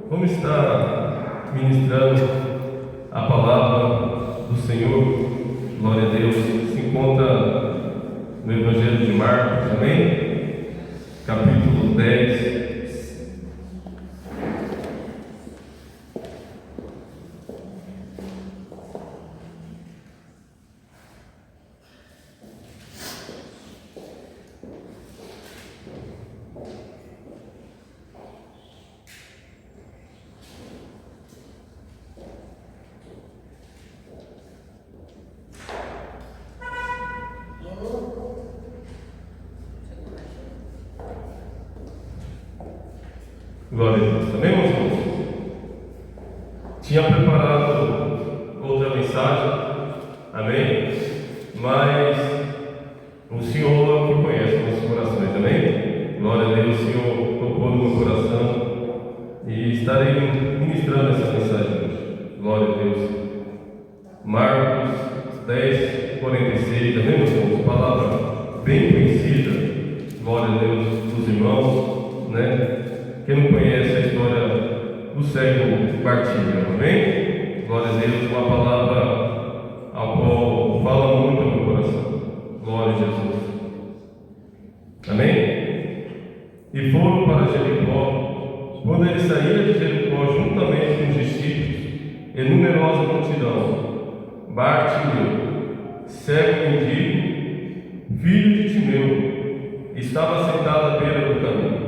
Vamos estar ministrando a palavra do Senhor. Glória a Deus. Se encontra no Evangelho de Marcos, amém? Capítulo 10. Glória a Deus. Amém, meus irmãos? Tinha preparado outra mensagem, amém? Mas o Senhor que conhece nossos corações, amém? Glória a Deus, o Senhor tocou no meu coração e estarei ministrando essa mensagem hoje. Glória a Deus. Marcos 10, 46, amém, meus irmãos? Palavra bem conhecida, glória a Deus, dos irmãos, né? Quem não conhece a história do cego Bartimeu, amém? Glória a Deus, uma palavra a qual fala muito no meu coração. Glória a Jesus. Amém? E foram para Jericó. Quando ele saía de Jericó, juntamente com os discípulos e numerosa multidão, Bartimeu, cego mendigo, filho de Timeu, estava sentado à beira do caminho.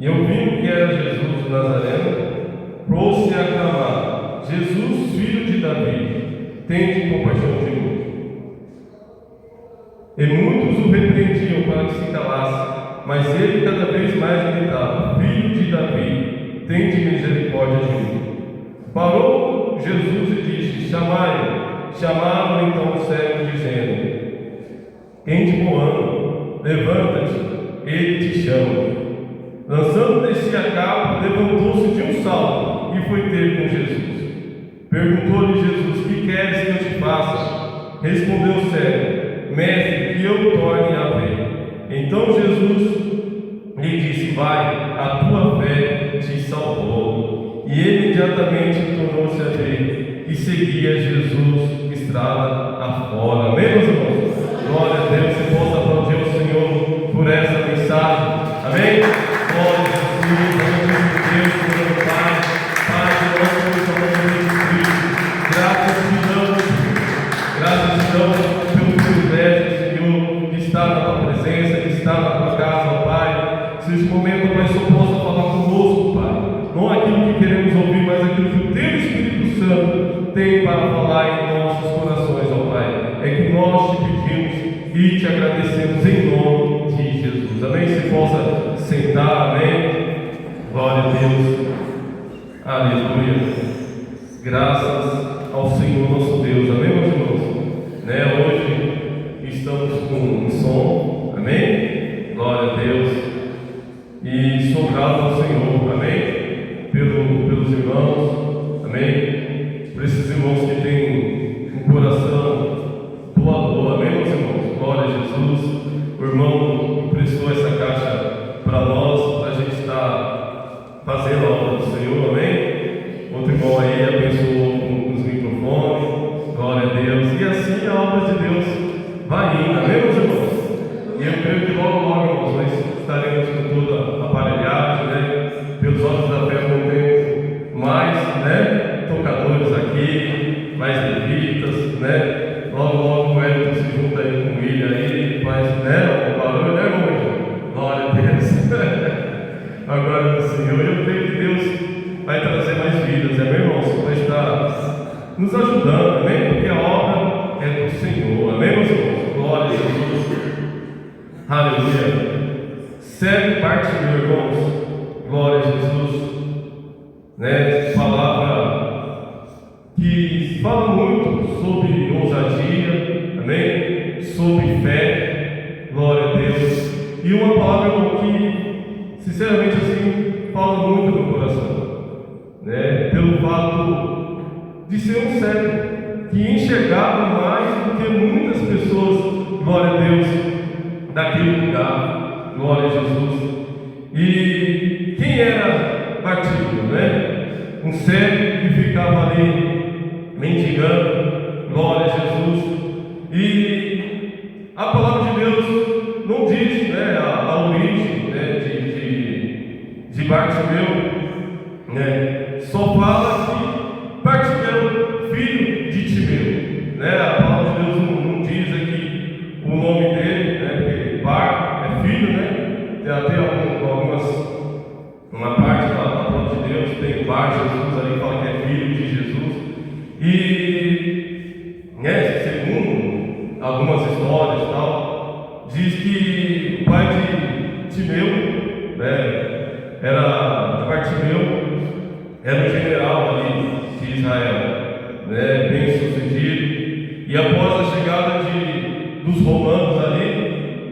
E ouvindo que era Jesus o Nazareno, pôs-se a clamar: Jesus, filho de Davi, tende compaixão de mim. E muitos o repreendiam para que se calasse, mas ele cada vez mais gritava: Filho de Davi, tende misericórdia de mim. Parou Jesus e disse: Chamai-o. Chamaram então o cego, dizendo: Quem te coando? Levanta-te, ele te chama. Lançando-lhe a capa, levantou-se de um salto e foi ter com Jesus. Perguntou-lhe Jesus: Que queres que eu te faça? Respondeu o cego: Mestre, que eu torne a ver. Então Jesus lhe disse: Vai, a tua fé te salvou. E ele imediatamente tornou-se a ver e seguia Jesus estrada afora. Amém, meus irmãos? Glória a Deus, se possa aplaudir o Senhor por essa mensagem. Amém? Glória a Jesus, Deus, meu Pai, Pai de nosso Jesus Cristo. Graças te damos pelo privilégio, Senhor, de estar na tua presença, de estar na tua casa, ó Pai. Se esse momento, Pai, só possa falar conosco, Pai. Não aquilo que queremos ouvir, mas aquilo que o teu Espírito Santo tem para falar em nossos corações, ó Pai. É que nós te pedimos e te agradecemos em nome de Jesus. Amém? Se possa sentar, amém? Glória a Deus. Aleluia. Graças ao Senhor nosso Deus. Amém, meus irmãos? Hoje estamos com um som. Amém? Glória a Deus. E sou grato ao Senhor. Amém? Pelos irmãos. Amém? Por esses irmãos que têm um coração doador. Amém, meus irmãos? Glória a Jesus. O irmão emprestou essa caixa para nós, para a gente estar fazendo a obra do Senhor, amém? Outro irmão aí abençoou com os microfones, glória a Deus, e assim a obra de Deus vai indo, amém, meus irmãos? E eu creio que logo, irmãos, nós estaremos com toda a aparelhagem, né? Pelos olhos da fé, vão ter mais, tocadores aqui, mais levitas, Logo o Elton se junta aí com ele aí, faz, o barulho, irmão? Glória a Deus. Agora do Senhor, eu creio que Deus vai trazer mais vidas, amém, irmãos? Vai estar nos ajudando, amém? Porque a obra é do Senhor, amém, meus irmãos? Glória a Jesus. Aleluia. Cego Bartimeu, irmãos. Glória a Jesus. Palavra que fala muito sobre ousadia, amém? Sobre fé, glória a Deus. E uma palavra que, sinceramente, assim, fala muito no coração, pelo fato de ser um cego que enxergava mais do que muitas pessoas, glória a Deus, daquele lugar, glória a Jesus. E quem era Bartimeu, né? Um cego que ficava ali mendigando, glória a Jesus. E a palavra de Deus não diz, né, a origem, né, de Bartimeu, né? Só fala que Bartimeu, filho de Timeu, né? A palavra de Deus não diz aqui o nome dele, né? Porque Bar é filho, né? Tem até uma parte da palavra de Deus tem Bar Jesus ali, fala que é filho de Jesus. E, né, segundo algumas histórias e tal, diz que o pai de Timeu, né, era Bartimeu, era um general ali de Israel, né, bem sucedido. E após a chegada dos romanos ali,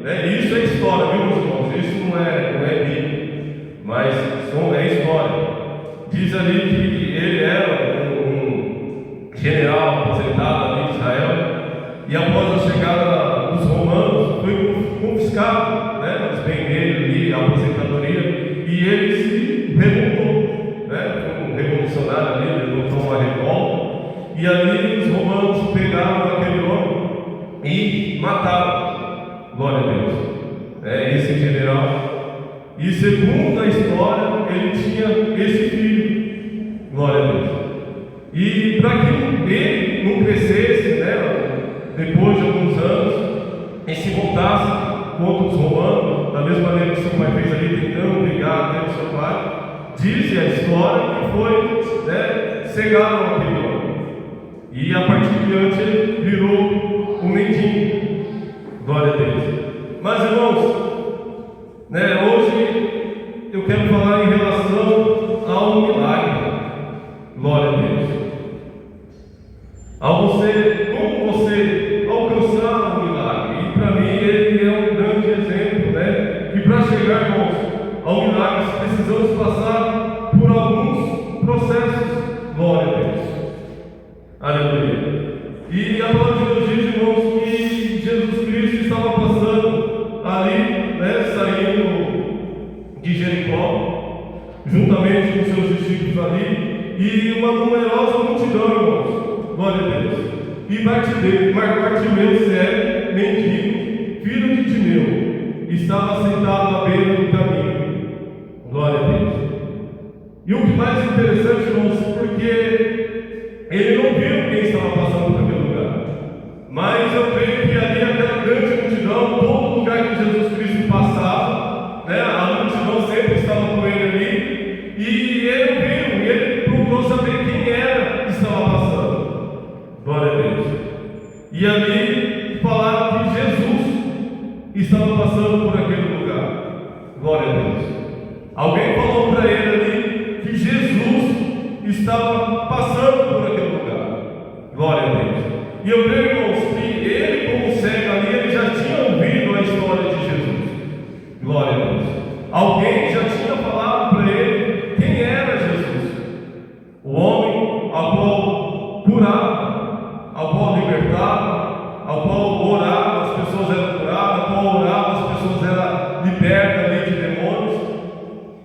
né, isso é história, viu, meus irmãos? Isso não é bíblia, mas é história. Diz ali que ele era um general aposentado ali de Israel, e após a chegada dos romanos, foi confiscado, né, os bens dele ali, a aposentadoria, e ele se revoltou, né, foi um revolucionário ali, levantou uma revolta, e ali os romanos pegaram aquele homem e mataram, glória a Deus, esse general. E segundo a história, ele tinha esse filho, glória a Deus. E para que ele não crescesse, né, depois de alguns anos, e se voltasse contra os romanos, da mesma maneira que seu pai fez ali, tentando brigar até o seu pai, diz a história que foi, né, cegaram aquele homem. E a partir de diante ele virou um mendigo, glória a Deus. Mas irmãos, né, hoje eu quero falar em relação ao milagre, glória a Deus. Como você alcançar o milagre, e para mim ele é um grande exemplo, né? Que para chegar, irmãos, ao milagre precisamos passar por alguns processos, glória a Deus, aleluia. E a palavra de Deus diz, irmãos, que Jesus Cristo estava passando ali, né, saindo de Jericó, juntamente com seus discípulos ali, e uma numerosa multidão, irmãos, glória a Deus. E Bartimeu, cego, mendigo, filho de Timeu, estava sentado à beira do caminho, glória a Deus. E o que mais interessante, irmãos, porque ele não viu quem estava passando por aquele lugar, mas eu creio que ali aquela grande multidão, todo lugar que Jesus Cristo passava, né, a multidão sempre estava com ele ali, e ele viu, e ele procurou saber quem era que estava passando, glória a Deus. E ali falaram que Jesus estava passando por aquele lugar, glória a Deus. Alguém falou para ele ali que Jesus estava passando por aquele lugar, glória a Deus. E eu creio, irmãos, que ele, como cego ali, ele já tinha ouvido a história de Jesus, glória a Deus. Alguém já tinha falado para ele quem era Jesus, o homem ao qual curava, ao qual libertava, ao qual orava, as pessoas eram curadas, ao qual orava, as pessoas eram libertas ali de demônios.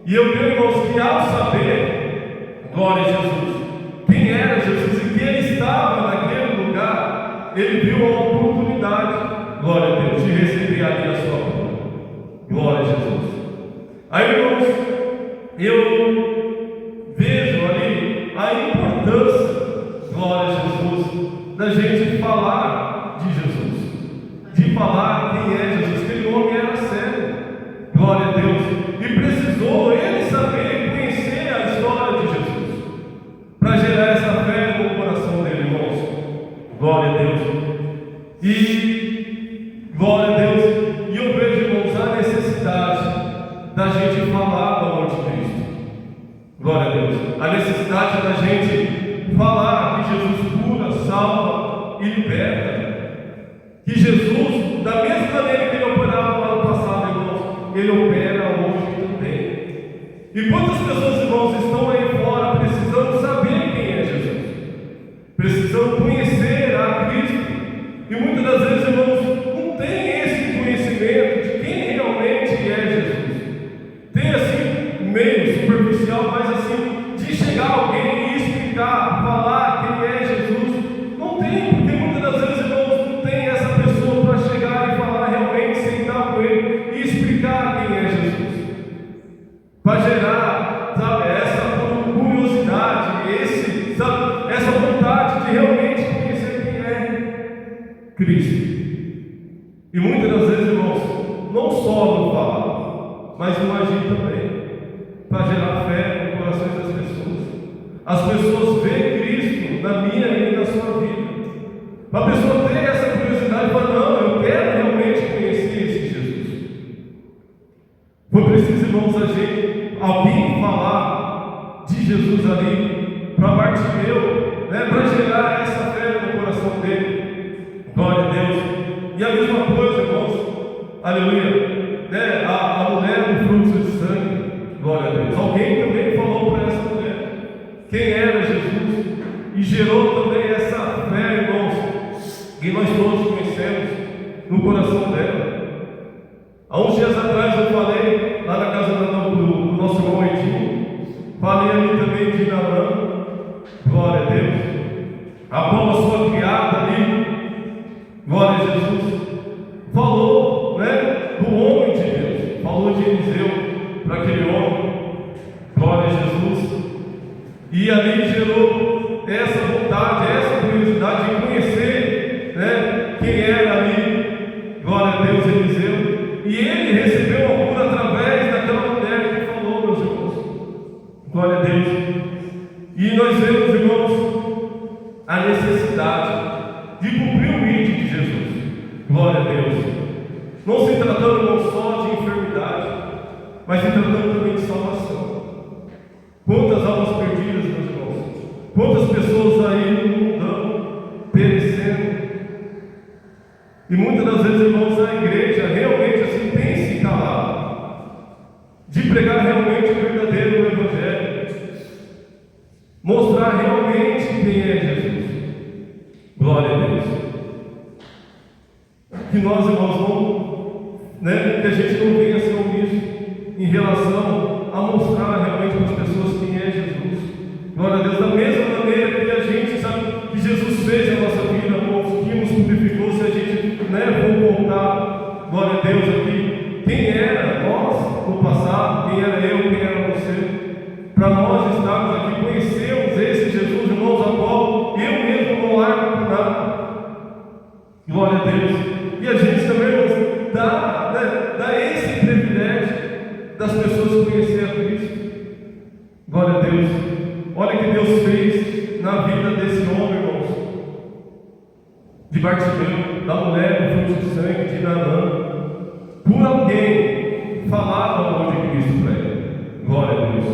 E eu creio, irmãos, que ao saber, glória a Jesus, quem era Jesus e que ele estava naquele lugar, ele viu a oportunidade, glória a Deus, de receber ali a sua cura, glória a Jesus. Aí, irmãos, eu vejo ali a importância, glória a Jesus, da gente falar de Jesus, de falar quem é Jesus. Aquele homem era cego, glória a Deus, e precisou ele saber, conhecer a história de Jesus, para gerar essa fé no coração dele, irmãos, glória a Deus. E glória a Deus, e eu vejo, irmãos, a necessidade da gente falar do amor de Cristo, glória a Deus, a necessidade da gente falar que Jesus cura, salva e liberta, que Jesus, da mesma maneira que ele operava lá no passado, irmãos, ele opera hoje também. E quantas pessoas, irmãos, estão aí fora precisando saber quem é Jesus, precisando conhecer a Cristo, e muitas das vezes, irmãos, não tem esse conhecimento de quem realmente é Jesus. Tem assim, meio superficial, mas assim, Cristo. E muitas das vezes, irmãos, não só no falar, mas no agir também, para gerar fé no coração das pessoas. As pessoas veem Cristo na minha e na sua vida. A pessoa ter essa curiosidade e falar: não, eu quero realmente conhecer esse Jesus. Foi preciso, irmãos, alguém falar de Jesus ali para Bartimeu, né, para gerar essa fé no coração dele. Glória a Deus. E a mesma coisa, irmãos, aleluia, né, a mulher do fluxo de sangue, glória a Deus. Alguém também falou para essa mulher quem era Jesus e gerou também essa fé, irmãos, que nós todos conhecemos no coração dela. Há uns dias atrás eu falei lá na casa do nosso irmão Edinho, falei ali também de Naamã, glória a Deus, a qual a sua criada ali, glória a Jesus, falou, né, do homem de Deus, falou de Eliseu para aquele homem, glória a Jesus, e ali gerou essa vontade, essa curiosidade de conhecer, né, quem era ali, glória a Deus, Eliseu. E ele recebeu a cura através daquela mulher que falou, meus irmãos. Glória a Deus. E nós vemos, irmãos, a necessidade de cumprir o rito de Jesus. Glória a Deus. Não se tratando não só de enfermidade, mas se tratando também de salvação. Quantas almas perdidas, meus irmãos? Quantas pessoas aí no mundão perecendo? E muitas das vezes, irmãos, a igreja realmente assim tem se calado de pregar realmente o verdadeiro Evangelho, mostrar realmente quem é Jesus. Glória a Deus. Que nós, irmãos, não, né, que a gente não venha ser omisso em relação a mostrar realmente para as pessoas quem é Jesus. Glória a Deus. Da mesma maneira que a gente sabe que Jesus fez a nossa vida, irmãos, que nos purificou, se a gente, né, for contar, glória a Deus, aqui, quem era nós no passado, quem era eu, quem era você, para nós estarmos aqui, conhecermos esse Jesus, irmãos, a qual eu mesmo não largo por nada. Glória a Deus. E a gente também nos dá, né, dá esse privilégio das pessoas conhecerem a Cristo. Glória a Deus. Olha o que Deus fez na vida desse homem, irmãos, de Bartimeu, da mulher do fluxo de sangue, de Naamã, por alguém falar do amor de Cristo para ele. Glória a Deus.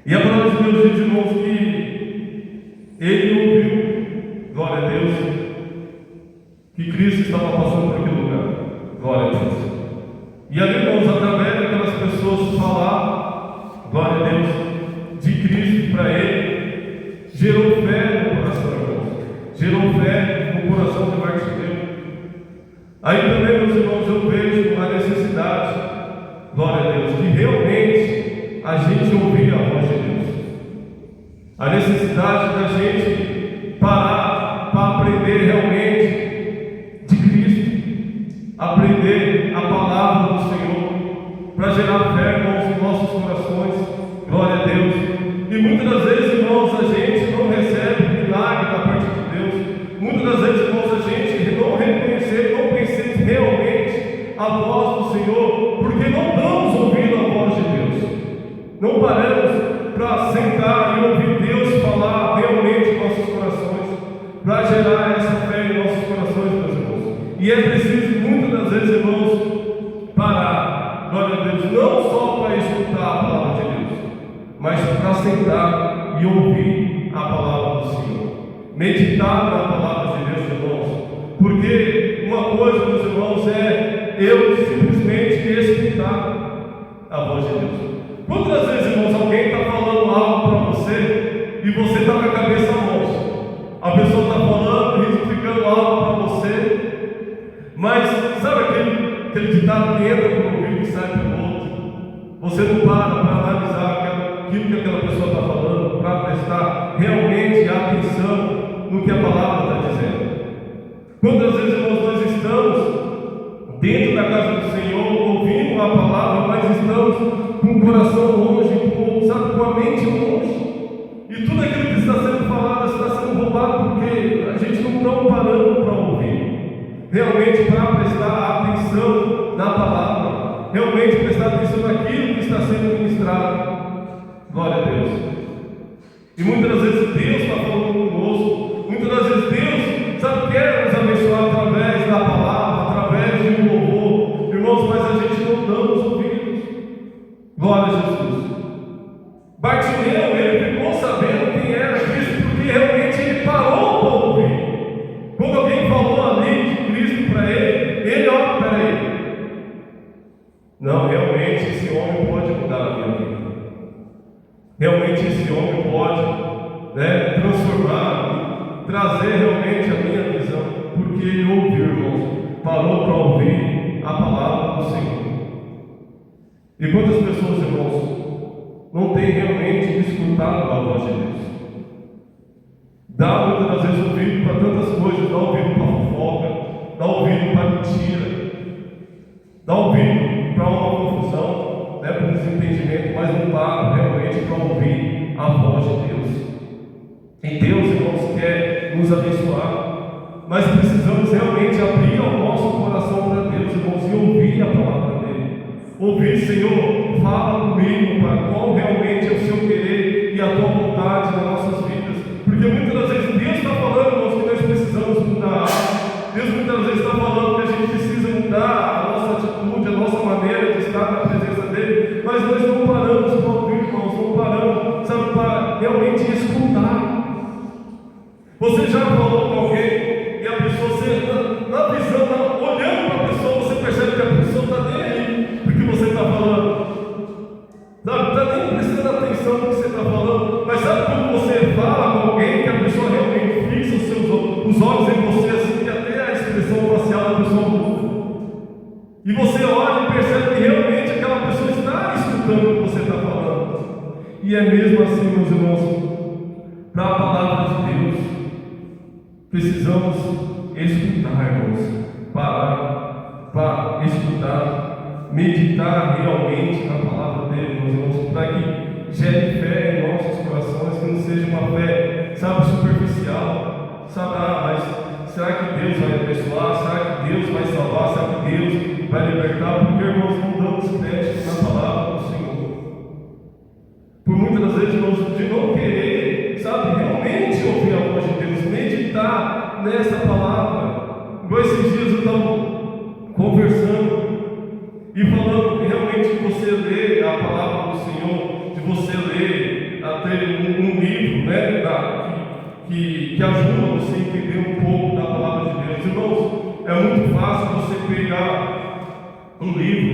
E a palavra de Deus diz, irmãos, que ele ouviu, glória a Deus, que Cristo estava passando por aquele lugar. Glória a Deus. E ali, irmãos, através daquelas pessoas falar, glória a Deus, de Cristo para ele, gerou fé no coração, irmãos. Gerou fé no coração de Bartimeu. Aí também, meus irmãos, eu vejo a necessidade, glória a Deus, de realmente a gente ouvir a voz de Deus. A necessidade da gente parar para aprender realmente de Cristo, aprender a palavra do Senhor, para gerar fé, irmãos, em nossos corações. Glória a Deus. E muitas das vezes, irmãos, a gente não recebe milagre da parte de Deus. Muitas das vezes, irmãos, a gente não reconhece, não conhece realmente a voz do Senhor, porque não estamos ouvindo a voz de Deus. Não paramos para sentar e ouvir Deus falar realmente em nossos corações, para gerar essa fé em nossos corações, meus irmãos. E é preciso, muitas das vezes, irmãos, parar, glória a Deus, não só para escutar a palavra de Deus, mas para sentar e ouvir a palavra do Senhor, meditar na palavra de Deus, irmãos, porque uma coisa, meus irmãos, é eu simplesmente escutar a voz de Deus. Quantas vezes, irmãos, alguém está falando algo para você e você está com a cabeça longe? A pessoa está falando, explicando algo para você, mas sabe aquele ditado que entra por um ouvido e sai pelo outro? Você não para analisar aquilo que aquela pessoa está falando, para prestar realmente atenção no que a palavra está dizendo. Quantas vezes, irmãos, nós estamos dentro da casa do Senhor, ouvindo a palavra, mas estamos com o coração longe, com a mente longe, e tudo aquilo que está sendo falado está sendo roubado porque a gente não está parando para ouvir. realmente para prestar atenção na palavra, realmente prestar atenção naquilo que está sendo ministrado. Glória a Deus. E muitas das vezes Deus está falando conosco, muitas das vezes Deus, sabe, quer nos abençoar através da palavra, através de um louvor, irmãos, mas a gente não dá os ouvidos. Glória a Jesus. Bartimeu, ele ficou sabendo quem era Cristo, porque realmente ele parou para ouvir. Quando alguém falou ali de Cristo para ele, ó, peraí. Não, realmente esse homem pode mudar a minha vida. Realmente esse homem pode, transformar, trazer realmente a minha visão, porque ele ouviu, irmãos, parou para ouvir a palavra do Senhor. E quantas pessoas, irmãos, não têm realmente escutado a voz de Deus? Dá muitas das vezes ouvido para tantas coisas, dá ouvido para fofoca, dá ouvido para mentira, dá ouvido para uma confusão, para um desentendimento, mas não para realmente para ouvir a voz de Deus. E Deus, irmãos, quer nos abençoar, mas precisamos realmente abrir o nosso coração para Deus, irmãos, e ouvir a palavra dele. Ouvir, Senhor, fala comigo para qual realmente é o seu querer e a tua vontade nas nossas vidas. Porque muitas das vezes Deus está falando, irmãos, que nós precisamos mudar. Deus muitas vezes está falando que a gente precisa mudar a nossa atitude, a nossa maneira de estar na presença dele, mas nós não paramos para ouvir, irmãos, não paramos, sabe, para realmente escutar. Você já falou com alguém e a pessoa, você, na visão, olhando para a pessoa, você percebe que a pessoa está nem aí porque você está falando, sabe, está nem prestando atenção no que você está falando, mas sabe quando você fala com alguém que a pessoa realmente fixa os olhos em você, assim, que até a expressão facial da pessoa muda, e você olha e percebe que realmente aquela pessoa está escutando o que você está falando. E é mesmo assim, meus irmãos, para a palavra de Deus, precisamos escutar, irmãos, parar para escutar, meditar realmente na palavra dele, meus irmãos, para que gere fé em nossos corações, que não seja uma fé, sabe, superficial, sabe, mas será que Deus vai abençoar? Será que Deus vai salvar? Será que Deus vai libertar? Porque, irmãos, não damos crédito na palavra do Senhor. Por muitas das vezes, irmãos, de não querer, sabe, realmente ouvir a voz de Deus, meditar nessa palavra. Igual esses dias eu estava conversando e falando que realmente você lê a palavra do Senhor, de você ler até um livro, que ajuda você a entender um pouco da palavra de Deus. Irmãos, é muito fácil você pegar um livro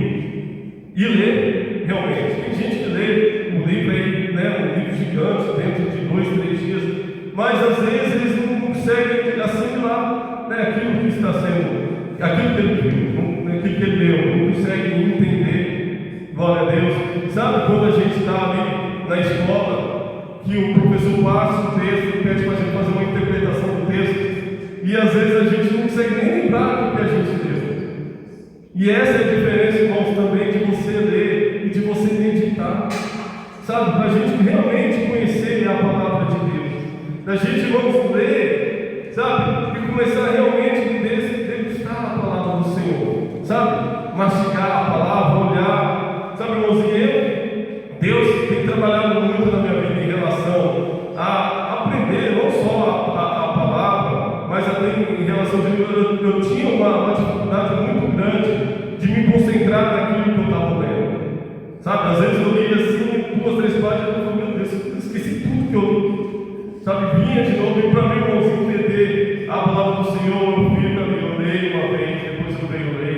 e ler realmente. Tem gente que lê um livro aí, um livro gigante, dentro de 2, 3 dias, mas às vezes eles não conseguem assimilar aquilo que está sendo, aquilo que ele viu, aquilo que ele leu, não conseguem entender. Glória a Deus. Sabe quando a gente está ali na escola, que o professor passa o texto, pede para a gente fazer uma interpretação do texto, e às vezes a gente não consegue nem lembrar do que a gente leu. E essa é a diferença, irmãos, também de você ler e de você meditar, sabe, para a gente realmente conhecer a palavra de Deus, da gente vamos ler, sabe, e começar realmente a degustar a palavra do Senhor, sabe, mastigar a palavra, olhar, sabe, irmãos, e Deus tem trabalhado muito na minha vida em relação a aprender não só a palavra, mas até em relação a eu tinha uma dificuldade muito grande de me concentrar naquilo que eu estava lendo, sabe, às vezes eu lia assim 2, 3 páginas e eu falei, meu Deus, eu esqueci tudo que eu li, sabe, vinha de novo, e para mim, irmãos, entender a palavra do Senhor, eu leio uma vez, depois eu leio.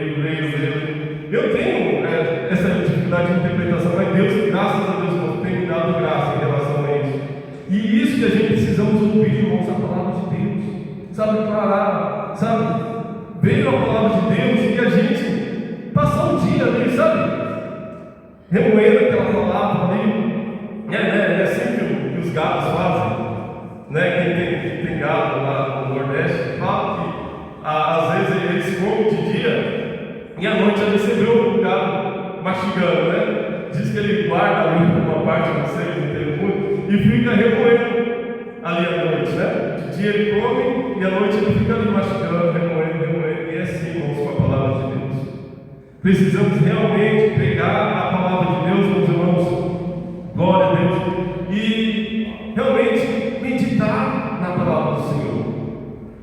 Eu tenho essa dificuldade de interpretação, mas Deus, graças a Deus, irmãos, tem me dado graça em relação a isso. E isso que a gente precisamos ouvir, irmãos, a palavra de Deus, sabe, parar, sabe, veio a palavra de Deus e a gente passar um dia ali, sabe, remoendo aquela palavra ali, é assim que os gatos fazem, quem tem gado lá no Nordeste, fala que às vezes eles comem de dia e à noite ele recebeu o gado mastigando, diz que ele guarda ali uma parte, não sei, não entendo muito, e fica remoendo ali à noite, De dia ele come e à noite ele fica ali mastigando, remoendo, e assim, irmãos, com a palavra de Deus. Precisamos realmente pegar a palavra de Deus, meus irmãos, glória a Deus, e realmente meditar na palavra do Senhor,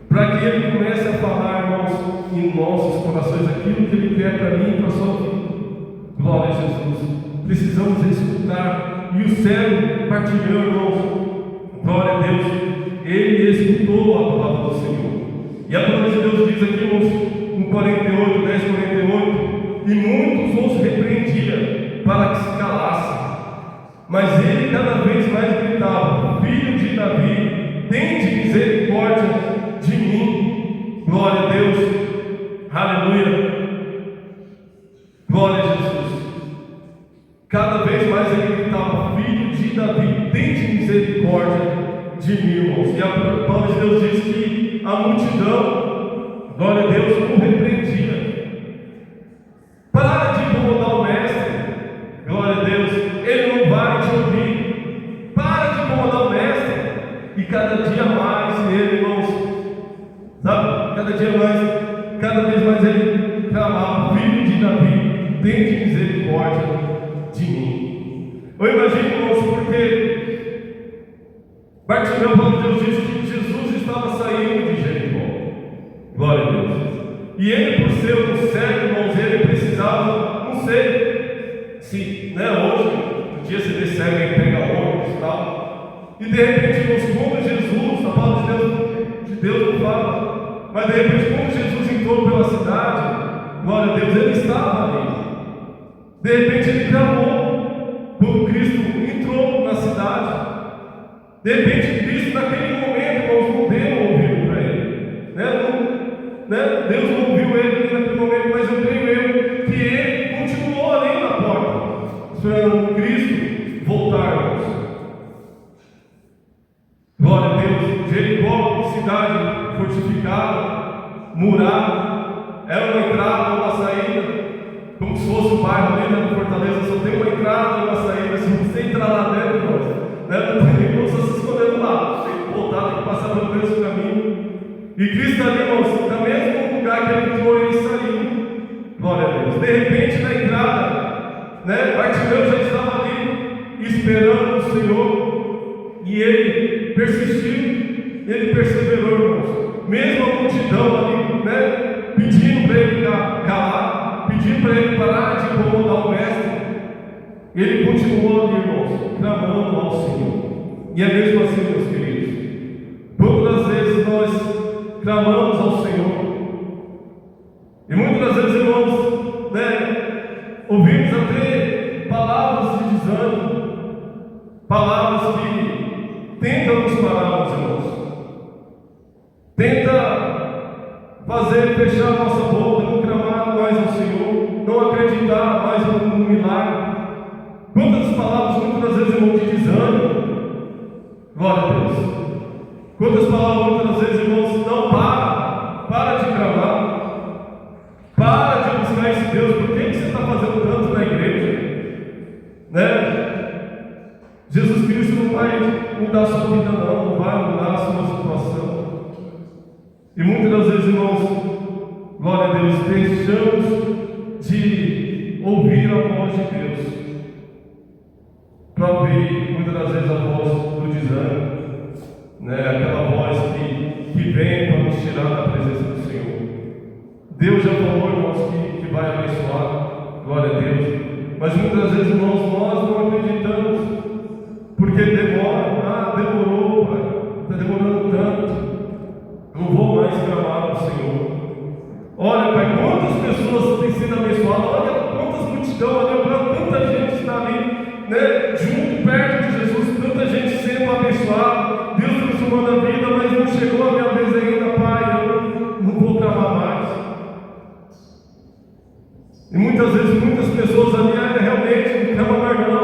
para que Ele comece a falar, irmãos, em nossos corações aquilo que Ele quer para mim e para a sua vida. Glória a Jesus. Precisamos escutar, e o céu partilhou, irmãos, glória a Deus, ele escutou a palavra do Senhor. E a palavra de Deus diz aqui, irmãos, no 48, 10, 48, e muitos os repreendia para que se calassem, mas ele cada vez mais gritava: Filho de Davi, tende misericórdia de mim. Glória a Deus, aleluia, glória a Jesus. Cada vez mais ele gritava: Filho de Davi, tende misericórdia de mim, irmãos. E a palavra de Deus diz que a multidão, glória a Deus, o repreendia. Para de incomodar o mestre, glória a Deus, ele não vai te ouvir. Para de incomodar o mestre. E cada dia mais ele, irmãos, sabe, cada vez mais ele clamava: Filho de Davi, tende misericórdia de mim. Eu imagino, irmãos, porque Bartimeu, a palavra de Deus diz que Jesus estava saindo de Jericó, glória a Deus, e ele, por ser um cego, irmãos, ele precisava, não sei se, hoje, no dia você vê cego e pega ônibus e tal, e de repente, irmãos, quando Jesus, a palavra de Deus não fala, mas de repente, quando Jesus entrou pela cidade, glória a Deus, ele estava ali. De repente ele clamou quando Cristo entrou na cidade. De repente Cristo, naquele momento, irmãos, não deu ouvido para ele, Deus não ouviu ele naquele momento, mas eu creio que ele continuou ali na porta, esperando Cristo voltar, irmãos. Glória a Deus. Jericó, cidade fortificada, murada, era uma entrada, uma saída, como se fosse um bairro ali na Fortaleza, só tem uma entrada e uma saída. Se você entrar lá dentro, não tem nem como você se esconder lá, tem que voltar, tem que passar pelo mesmo caminho. E Cristo ali, irmãos, no mesmo lugar que ele entrou, ele saiu. Glória a Deus. De repente, na entrada, Bartimeu já estava ali esperando o Senhor, e ele persistiu, ele perseverou, irmãos. Mesmo a multidão ali, pedindo para ele calar, pedindo para ele parar de incomodar o mestre, ele continuou ali, irmãos, clamando ao Senhor. E é mesmo assim, meus queridos, quantas vezes nós clamamos ao Senhor, e muitas vezes, irmãos, ouvimos até palavras de desânimo, palavras que tentam nos parar, meus irmãos, tenta fechar a nossa boca, não clamar mais ao Senhor, não acreditar mais no milagre. Quantas palavras, muitas vezes, irmãos, de desânimo, glória a Deus. Quantas palavras, muitas vezes, irmãos, não para de clamar, para de buscar esse Deus. Por que você está fazendo tanto na igreja? Jesus Cristo não vai mudar a sua vida, não vai mudar a sua situação. E muitas das vezes, irmãos, glória a Deus, deixamos de ouvir a voz de Deus para ouvir muitas das vezes a voz do desânimo, aquela voz que vem para nos tirar da presença do Senhor. Deus já falou, irmãos, que vai abençoar, glória a Deus, mas muitas das vezes, irmãos, nós não acreditamos, porque demorou, Pai, está demorando tanto, não vou mais clamar ao Senhor. Olha, Pai, quantas pessoas têm sido abençoadas, olha quantas multidões, olha tanta gente está ali, junto, perto de Jesus, tanta gente sendo abençoada, Deus transformando a vida, mas não chegou a minha vez ainda, Pai, eu não vou clamar mais. E muitas vezes, muitas pessoas ali realmente não clamam mais não,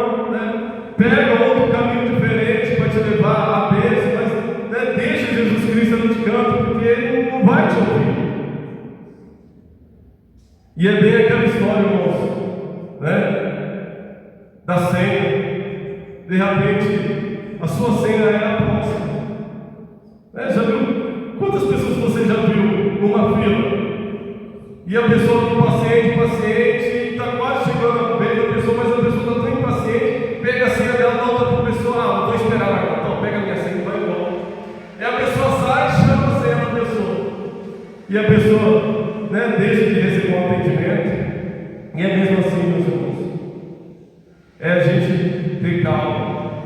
pega outro caminho diferente para te levar à bênção, mas deixa Jesus Cristo ali de canto, porque Ele não vai te ouvir. E é bem aquela história, irmãos, da senha. De repente, a sua senha é a próxima. Já viu? Quantas pessoas você já viu numa fila? E a pessoa está paciente, está quase chegando a vez da pessoa, mas a pessoa está tão impaciente, pega a senha dela, dá outra para a pessoa, vou esperar lá, então pega a minha senha e vai embora. E a pessoa sai, chama a senha da pessoa. E a pessoa, deixa de receber um atendimento. E é mesmo assim, meus irmãos. É a gente ter calma,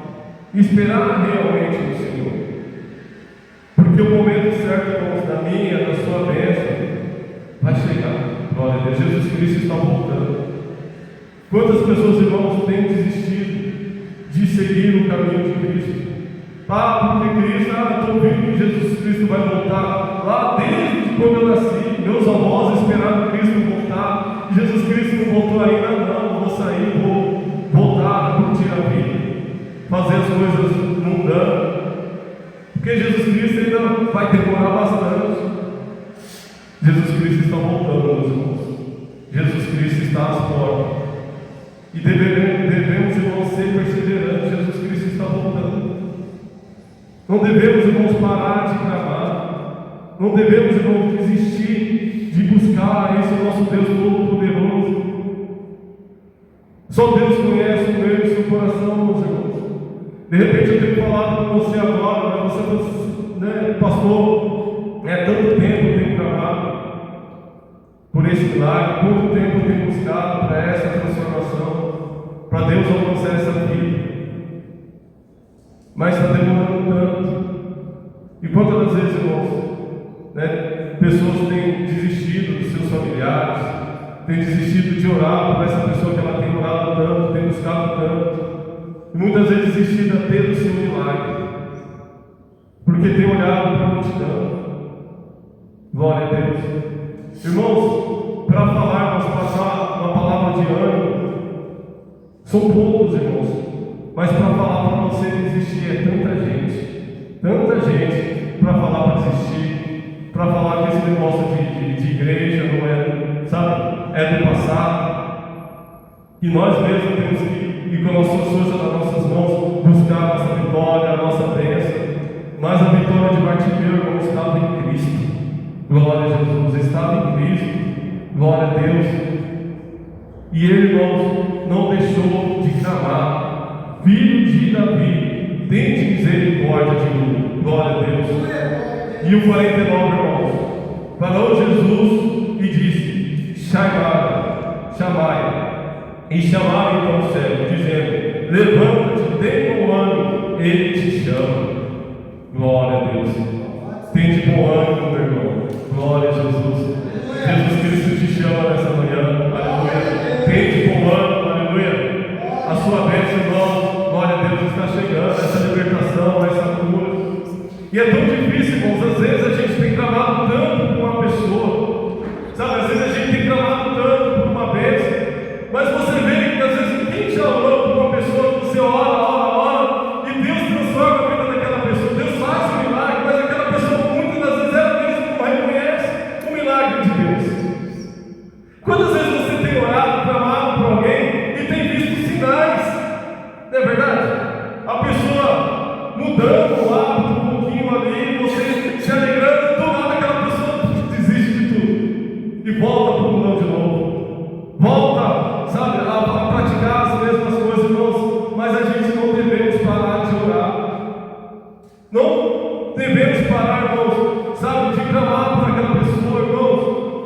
esperar realmente no Senhor. Porque o momento certo, irmãos, da minha, da sua bênção, vai chegar. Glória a Deus, Jesus Cristo está voltando. Quantas pessoas, irmãos, têm desistido de seguir o caminho de Cristo? Porque Cristo, estou ouvindo que Jesus Cristo vai voltar. Lá desde quando eu nasci, meus avós esperaram Cristo voltar. Jesus Cristo não voltou ainda, não. Vou sair, vou voltar, curtir a vida, fazer as coisas mundanas. Porque Jesus Cristo ainda vai demorar bastante. Jesus Cristo está voltando, meus irmãos. Jesus Cristo está às portas. E devemos, irmãos, ser perseverantes. Jesus Cristo está voltando. Não devemos, irmãos, parar de clamar. Não devemos, irmãos, desistir de buscar esse nosso Deus Todo-Poderoso. Só Deus conhece o meu e o seu coração, meus irmãos. De repente eu tenho falado com você agora, mas você, pastor, tanto tempo eu tenho clamado por esse milagre, quanto tempo eu tenho buscado para essa transformação, para Deus alcançar essa vida. Mas está demorando tanto. E quantas das vezes, irmãos, pessoas têm desistido dos seus familiares, têm desistido de orar por essa pessoa que ela tem orado tanto, tem buscado tanto, e muitas vezes desistido até do seu milagre, porque tem olhado para a multidão. Glória a Deus. Irmãos, para falarmos, passar uma palavra de ânimo, são poucos, irmãos, mas para falar para você desistir é tanta gente para falar para desistir, para falar que esse negócio de igreja não é, sabe, é do passado, e nós mesmos temos que ir com a nossa força nas nossas mãos, buscar a nossa vitória, a nossa bênção. Mas a vitória de Bartimeu, irmão, estava em Cristo. Glória a Jesus, estava em Cristo. Glória a Deus. E ele, irmãos, não deixou de clamar: Filho de Davi, tende misericórdia de mim. Glória a Deus. E o 49, irmãos, falou Jesus e disse: chamai. E chamaram então o cego, dizendo: levanta-te, tem bom ânimo, ele te chama. Glória a Deus. Tende bom ânimo, meu irmão. Glória a Jesus. Jesus Cristo te chama nessa manhã. Aleluia. Tende bom ânimo, aleluia. A sua bênção, irmão, glória a Deus, está chegando. Essa libertação, essa cura. E é tão difícil, irmãos. Às vezes a gente tem clamado tanto por uma pessoa, sabe? Às vezes a gente tem clamado tanto por uma bênção, mas você vê que às vezes quem já orou por uma pessoa, você ora, e Deus transforma a vida daquela pessoa. Deus faz o milagre, mas aquela pessoa muitas das vezes ela mesma não reconhece o milagre de Deus. Quantas vezes você tem orado, clamado por alguém e tem visto sinais? Não é verdade? A pessoa mudando o hábito um pouquinho ali, você se alegrando, do nada aquela pessoa desiste de tudo e volta para o mundão de novo. Volta, sabe, a praticar as mesmas coisas, irmãos. Mas a gente não devemos parar de orar. Não devemos parar, irmãos, sabe, de clamar para aquela pessoa, irmãos.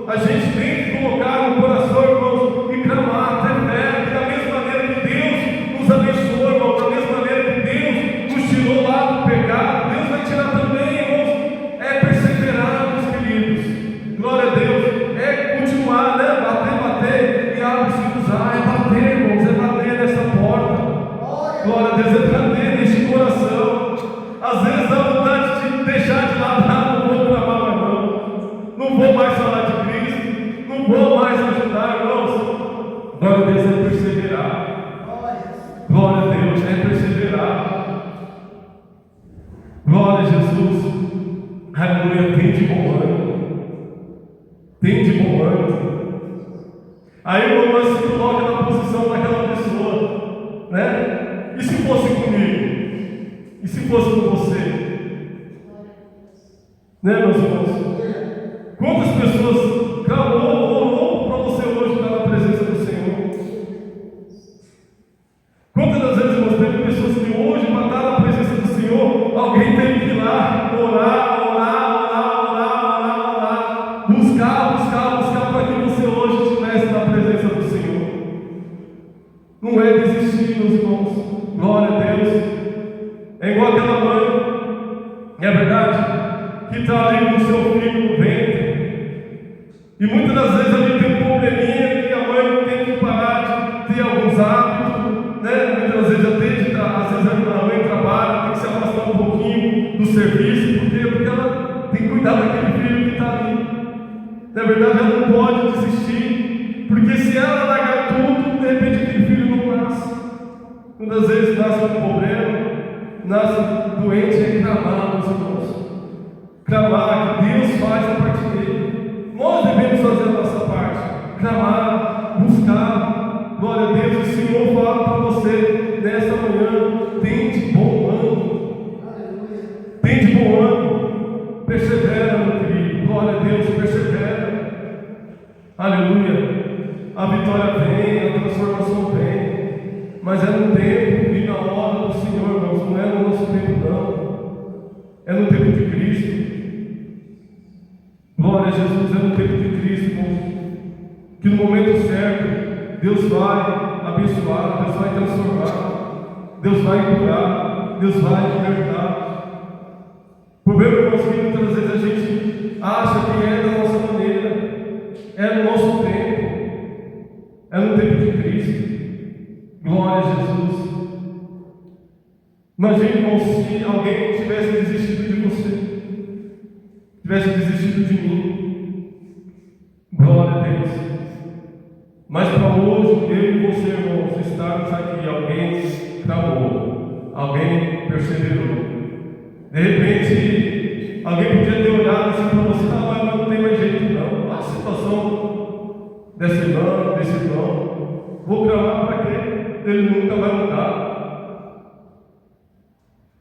A gente tem que colocar no coração, irmãos, e clamar, ter fé, que da mesma maneira que Deus nos abençoou, irmãos, da mesma maneira que Deus nos tirou lá do pecado, Deus vai tirar também, irmãos. É perseverar, meus queridos. Glória a Deus. É continuar, bater, e abre-se usar, é bater, irmãos, é bater nessa porta. Glória a Deus, é bater neste coração. Às vezes dá vontade de deixar de lado, não vou clamar mais não vou mais falar de Cristo, não vou mais ajudar, irmãos. Glória a Deus, é perseverar. Glória a Deus, é perseverar. Glória a Jesus. Aleluia, tem de bom ânimo. Tem de bom ânimo. Aí o irmão se coloca na posição daquela pessoa, E se fosse comigo? E se fosse com você? Meus irmãos? Quantas pessoas clamou, pessoas que hoje, para estar na presença do Senhor, alguém teve que ir lá orar, buscar para que você hoje estivesse na presença do Senhor. Não é desistir, meus irmãos. Glória a Deus. É igual aquela mãe, é verdade, que está ali com o seu filho no ventre. E muitas das vezes a gente tem um probleminha que a mãe tem que parar de ter alguns hábitos, né? Muitas vezes às vezes a mãe trabalha, tem que se afastar um pouquinho do serviço, porque ela tem que cuidar daquele filho que está ali. Na verdade, ela não pode desistir, porque se ela largar tudo, de repente aquele filho não nasce. Muitas vezes nasce um problema, nasce doente, é clamar, meus irmãos. Clamar, que Deus faz a parte dele. Nós devemos fazer a nossa parte. Clamar, buscar. Glória a Deus, o Senhor fala para você nessa manhã: tem de bom ânimo. Tem de bom ânimo. Persevera, meu querido. Glória a Deus, persevera. Aleluia. A vitória vem, a transformação vem, mas é no tempo e na hora do Senhor, irmãos. Não é no nosso tempo, não. É no tempo de Cristo. Glória a Jesus, é no tempo de Cristo, irmãos. Que no momento certo, Deus vai abençoar, Deus vai transformar, Deus vai curar, Deus vai libertar. O problema, irmãos, que muitas vezes a gente acha que é da nossa maneira. É no nosso tempo, é no tempo de Cristo. Glória a Jesus. Imagine, irmão, se alguém tivesse desistido de você, tivesse desistido de mim. Glória a Deus. Mas para hoje, eu e você, irmãos, estarmos aqui, alguém clamou, alguém perseverou. De repente, alguém podia ter olhado assim para você: mas não tem mais jeito, não. A situação desse irmão, vou clamar para quê? Ele nunca vai mudar.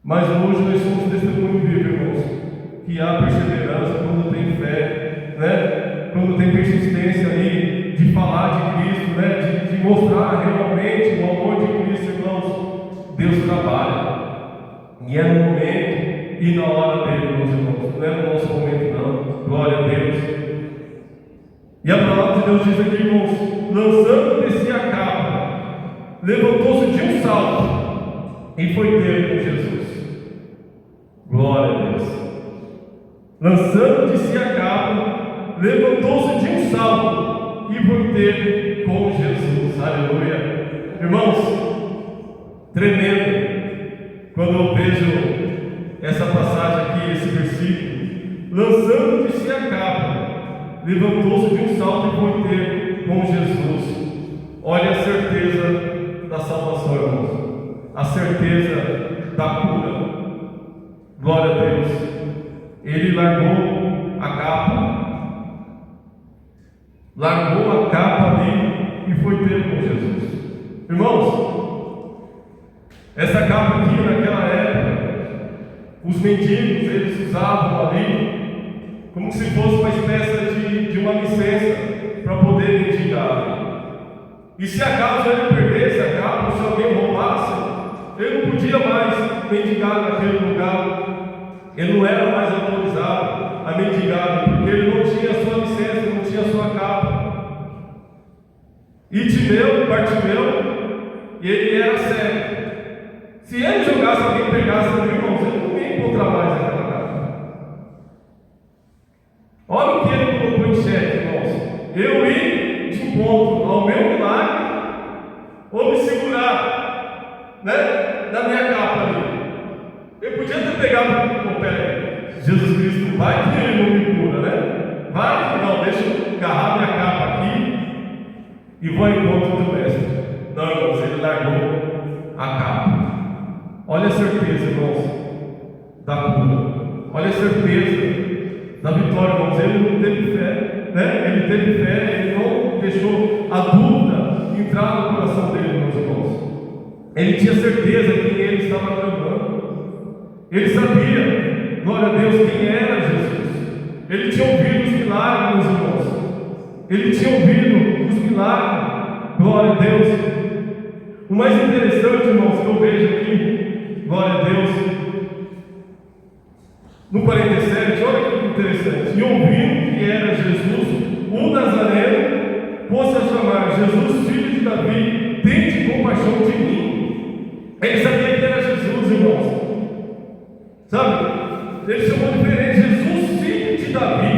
Mas hoje nós somos testemunho vivo, irmãos, que há perseverança quando tem fé, né? Quando tem persistência ali de falar de Cristo, né? De mostrar realmente o amor de Cristo, irmãos. Deus trabalha, e é no momento e na hora dele, meus irmãos. Não é no nosso momento, não. Glória a Deus. E a palavra de Deus diz aqui, irmãos: lançando de si a capa, levantou-se de um salto e foi ter com Jesus. Glória a Deus. Lançando de si a capa, levantou-se de um salto e foi ter com Jesus. Aleluia. Irmãos, tremendo quando eu vejo essa passagem aqui, esse versículo: lançando de si a capa, levantou-se de um salto e foi ter com Jesus. Olha a certeza da salvação, irmãos, a certeza da cura. Glória a Deus. Ele largou a capa ali e foi ter com Jesus. Irmãos, essa capa aqui naquela época, os mendigos, eles usavam ali como se fosse uma espécie de uma licença para poder mendigar. E se acaso ele perdesse a capa, se alguém roubasse, ele não podia mais mendigar naquele lugar. Ele não era mais autorizado a mendigar, porque ele não tinha a sua licença, não tinha a sua capa. E Bartimeu, ele era cego. Se ele jogasse, alguém pegasse os irmãos, ele não ia encontrar mais aquela capa. Olha o que ele colocou em xeque, irmãos: eu ir de encontro ao meu milagre, ou me segurar, né, na minha capa ali. Eu podia ter pegado o pé. Jesus Cristo, vai que ele não me cura, né? Vai que não, deixa eu agarrar minha capa aqui e vou ao encontro do mestre. Não, irmãos, ele largou a capa. Olha a certeza, irmãos, da cura. Olha a certeza da vitória, irmãos. Ele não teve fé, né? Ele teve fé, ele não deixou a dúvida entrar no coração dele, meus irmãos. Ele tinha certeza que ele estava clamando. Ele sabia, glória a Deus, quem era Jesus. Ele tinha ouvido os milagres, meus irmãos. Ele tinha ouvido os milagres, glória a Deus. O mais interessante, irmãos, que eu vejo aqui, glória a Deus, no 47, olha que interessante. E ouvindo que era Jesus, o Nazareno, pôs-se a chamar: Jesus, filho de Davi, tende compaixão de mim. Ele sabia que era Jesus, irmãos. Sabe? Ele chamou diferente: Jesus, filho de Davi,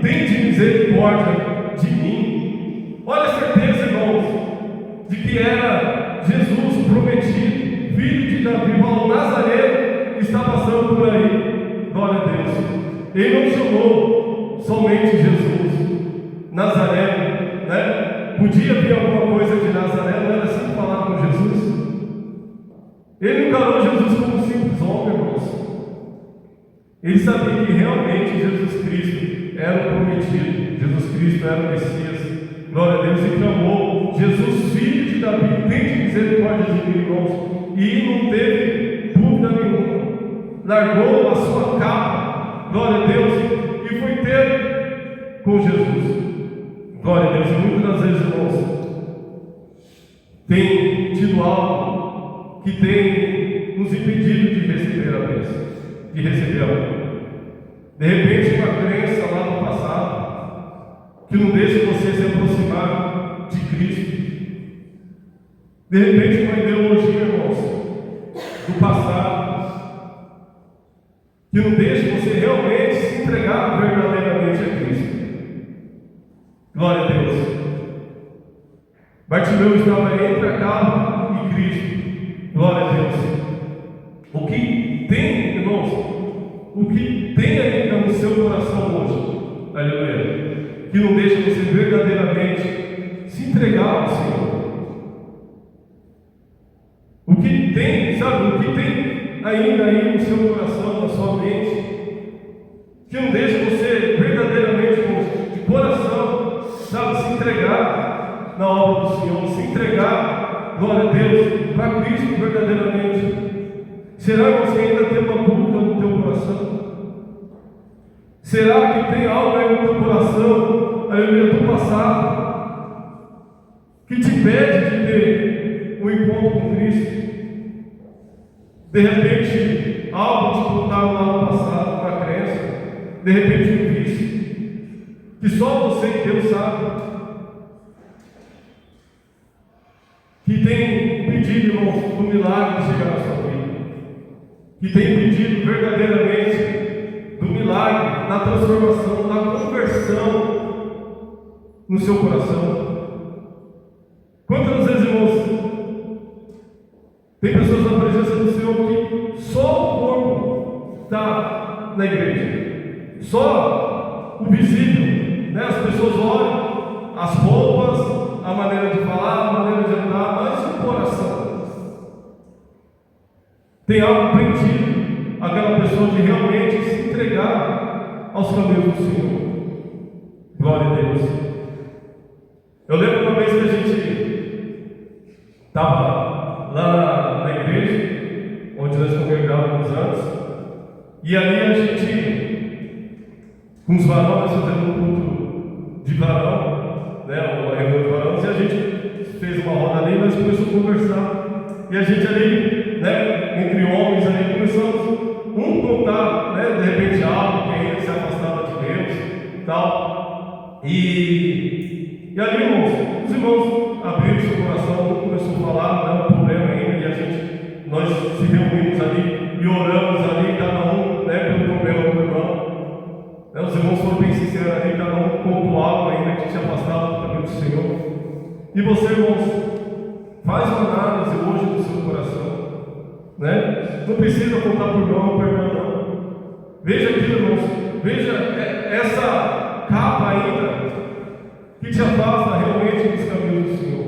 tende misericórdia de mim. Olha a certeza, irmãos, de que era Jesus prometido, filho de Davi. O Nazareno está passando por aí. Glória a Deus. Ele não chamou somente Jesus, Nazareno, né? Podia vir alguma coisa de Nazareno, não era assim que falar com Jesus. Ele encarou Jesus como um simples homem, irmãos. Ele sabia que realmente Jesus Cristo era o prometido, Jesus Cristo era o Messias. Glória a Deus. E clamou: Jesus, filho de Davi, tende misericórdia de mim, irmãos. E não teve dúvida nenhuma. Largou a sua capa, glória a Deus, e foi ter com Jesus. Glória a Deus. E muitas das vezes, irmãos, tem tido algo que tem nos impedido de receber a bênção, de receber a cura. De repente, uma crença lá no passado que não deixa você se aproximar de Cristo. De repente, uma ideologia, irmãos, do passado que não deixa você realmente se entregar verdadeiramente a Cristo. Glória a Deus. Bartimeu estava entre a capa e Cristo. Glória a Deus. O que tem, irmãos, o que tem ainda no seu coração hoje, aleluia, que não deixa você verdadeiramente se entregar ao Senhor. O que tem, sabe, o que tem ainda aí no seu coração, na sua mente, que não deixa você verdadeiramente, de coração, sabe, se entregar na obra do Senhor, se entregar, glória a Deus, para Cristo verdadeiramente. Será que você ainda tem uma dúvida no teu coração? Será que tem algo aí no teu coração, aleluia, do passado, que te impede de ter um encontro com Cristo? De repente, algo te contaram lá no passado, uma crença, de repente um vício, que só você e Deus sabe, que tem impedido, irmãos, do milagre de chegar na sua vida, que tem impedido verdadeiramente do milagre, da transformação, da conversão no seu coração. Quantas vezes, irmãos, tem pessoas na presença do Senhor que só o corpo está na igreja, só o visível, né? As pessoas olham as roupas, a maneira de falar, a maneira de andar, mas o coração tem algo prendido aquela pessoa de realmente se entregar aos caminhos do Senhor. Glória a Deus. Eu lembro uma vez que a gente estava lá na igreja, onde nós congregávamos antes, e ali a gente, com os varões, fazendo um culto de varão, né, uma reunião de varões, e a gente fez uma roda ali, nós começamos a conversar, e a gente ali, né, entre homens ali, começamos contar, né, de repente algo, que ainda se afastava de Deus e tal, e ali, irmãos, os irmãos abriram seu coração, um começou a falar, não é um problema ainda, e nós se reunimos ali e oramos ali, cada um, né, pelo problema do irmão, né, os irmãos foram bem sinceros ali, cada um contou algo ainda que se afastava do caminho do Senhor. E você, irmãos, faz uma análise hoje do seu coração, né? Não precisa contar por irmão, por irmã, não. Veja aqui, irmãos, veja essa capa ainda que te afasta realmente dos caminhos do Senhor,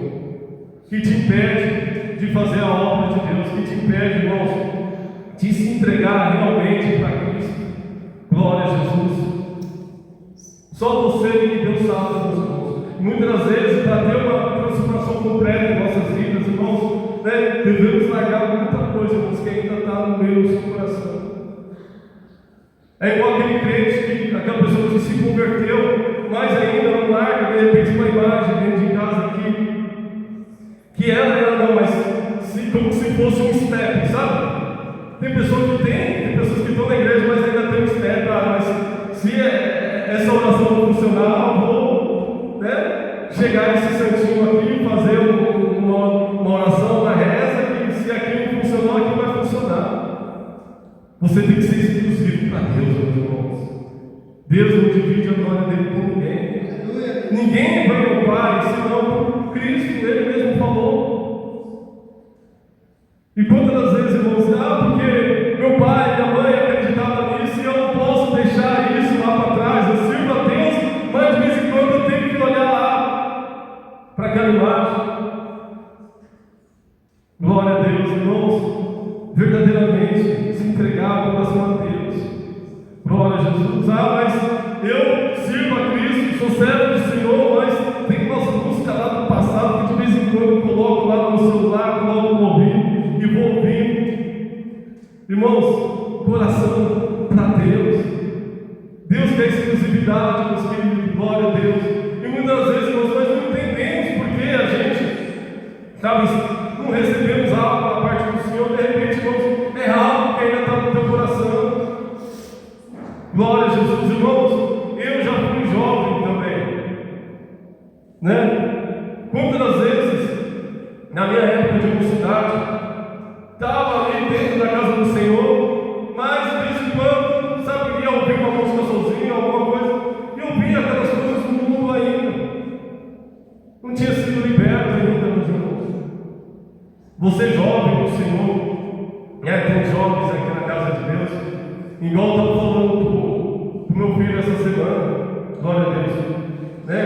que te impede de fazer a obra de Deus, que te impede, irmãos, de se entregar realmente para Cristo. Glória a Jesus. Só você e Deus sabe, meus irmãos. Muitas das vezes, para ter uma transformação completa em nossas vidas, irmãos, né, devemos largar muita coisa, irmãos, que ainda está no meio do seu coração. É igual aquele crente, aquela pessoa que se converteu, mas ainda não larga, de repente, uma imagem dentro de casa aqui, que ela não, mas como se fosse um step, sabe? Tem pessoas que estão na igreja, mas ainda tem um step, mas se essa oração não funcionar, eu vou, né, chegar a esse santinho aqui, fazer uma oração, uma reza, que se aquilo funcionar, aquilo vai funcionar. Você tem que ser exclusivo para Deus, meus irmãos. Deus não divide a glória dele com ninguém. Ninguém vai ao Pai senão por Cristo, Ele mesmo falou. E quantas vezes, irmãos, porque meu pai e minha mãe acreditavam nisso e eu não posso deixar isso lá para trás. Eu sirvo a Deus, mas de vez em quando eu tenho que olhar lá para aquela imagem. Glória a Deus, irmãos, verdadeiramente se entregar ao coração a Deus. Glória a Jesus. Mas eu sirvo a Cristo, sou servo do Senhor, mas tem nossa música lá do passado que de vez em quando eu coloco lá no meu celular, coloco no ouvido e vou ouvindo. Irmãos, coração para Deus. Deus quer exclusividade, meus queridos, glória a Deus. E muitas vezes nós não entendemos porque a gente, sabe, não recebemos algo da parte do Senhor, de repente, irmãos, é algo que ainda está no teu coração. Glória a Jesus, irmãos. Eu já fui jovem também, né? Quantas vezes, na minha época de mocidade, estava ali dentro da casa do Senhor, mas de vez em quando, sabe, ia ouvir uma música sozinho, alguma coisa, e eu via aquelas coisas do mundo ainda. Não tinha sido liberto ainda, meus irmãos. Você jovem no Senhor, né? Tem jovens aqui na casa de Deus, igual eu estava falando para o meu filho essa semana, glória a Deus, né?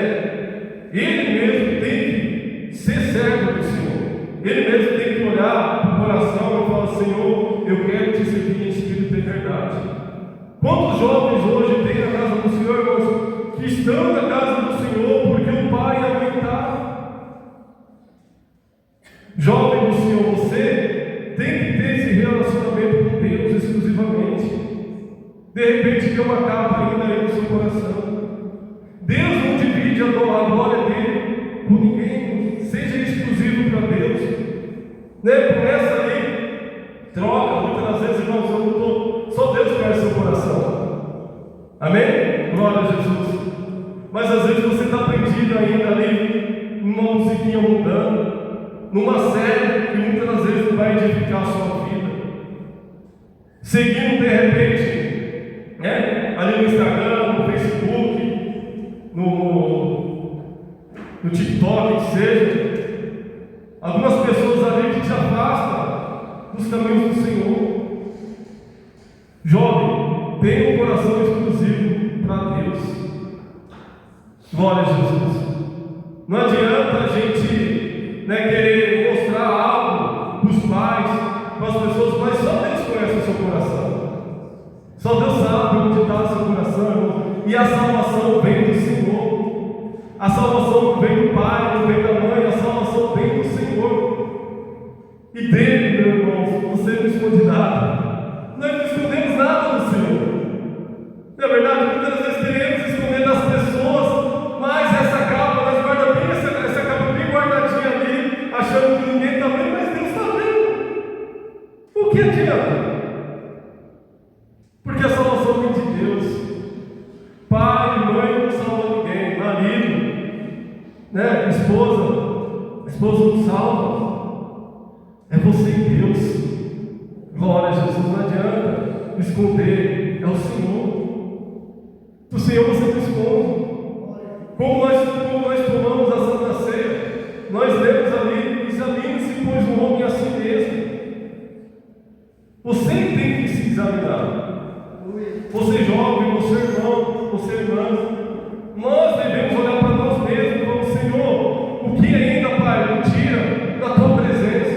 Ele mesmo tem que ser servo do Senhor. Ele mesmo tem que olhar para o coração e falar: Senhor, eu quero te servir em espírito e verdade. Quantos jovens hoje tem na casa do Senhor, irmãos, que estão na casa do Senhor porque o pai e a mãe estão? Jovem do Senhor, você tem que ter esse relacionamento com Deus exclusivamente. De repente tem uma capa ainda aí no seu coração. Deus não divide a glória dele com ninguém. Seja exclusivo para Deus, né? Começa ali, troca. Muitas vezes, irmãos, eu não estou, só Deus conhece seu coração. Amém? Glória a Jesus. Mas às vezes você está prendido ainda ali numa musiquinha mudando, numa série que muitas vezes não vai edificar a sua vida, seguindo de repente, né? Ali no Instagram, no Facebook, no TikTok, que seja, algumas pessoas ali que te afastam dos caminhos do Senhor. Jovem, tenha um coração exclusivo para Deus. Glória a Jesus. Não adianta a gente, né, querer mostrar algo para os pais, para as pessoas, mas só Deus conhece o seu coração. Só Deus sabe onde está o seu coração, irmão. E a salvação vem do Senhor. A salvação não vem do pai, não vem da mãe, a salvação vem do Senhor. E dele, meu irmão, você não esconde nada. Nós não escondemos nada do Senhor. Na verdade, muitas vezes queremos esconder das pessoas, mas essa capa, nós guardamos bem essa capa bem guardadinha ali, achando que ninguém está vendo, mas Deus está vendo. O que adianta? Porque a salvação vem de Deus. Pai e mãe não salvam ninguém, marido, né? Esposa não salva. É você e Deus. Glória a Jesus. Não adianta esconder, é o Senhor. Do Senhor você não esconde. Como nós tomamos a Santa Ceia, nós lemos ali: examine-se, pois, o homem a si mesmo. Você tem que se examinar. Você jovem, você irmão, você irmã, nós devemos olhar para nós mesmos e falar: Senhor, o que ainda, Pai, me tira da tua presença?